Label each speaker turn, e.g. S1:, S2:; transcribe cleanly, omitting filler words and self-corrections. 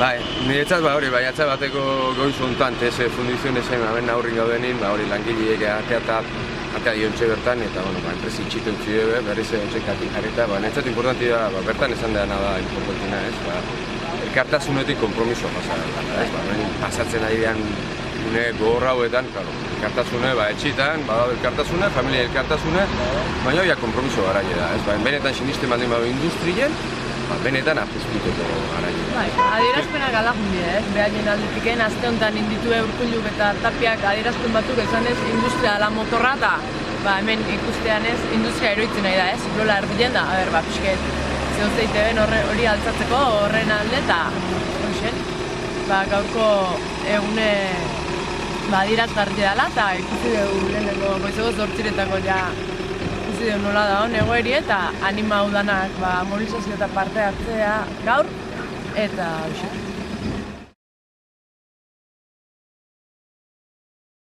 S1: Bai, niretzat hori, baiatza bateko goiz hontan, TS Fundizionezen hemen aurrin gaudenin, hori langileek atea diontxe bertan, eta enpresi itxitu utzi dube, berriz ontxekatik jarrita, niretzat importanti da, bertan esan dena da importantina, elkartasunetik kompromisoa pasatzen ari dean une gogor hauetan, elkartasune, etxitan, elkartasune, familia elkartasune, baina hori kompromiso garaile da, benetan sinisten baldin badu industrien, benetan apiztuteko garaile.
S2: Adierazpenak aldagun dira, behaien aldetiken, azte honetan inditue Urkulluk eta Tapiak adierazpen batzuk esan ez, industria dela motorra, eta hemen ikustean ez, industria eroitzen nahi da ez, rola erbilen da, pixket, zehozeite ben hori altzatzeko horren alde, eta gaurko egune adierazgarri dela, eta ikusi dugu lehenengo goizeko 8:00 ja ikusi dugu nola da hon egoeri, eta anima udanak mobilizazio eta parte hartzea gaur, eta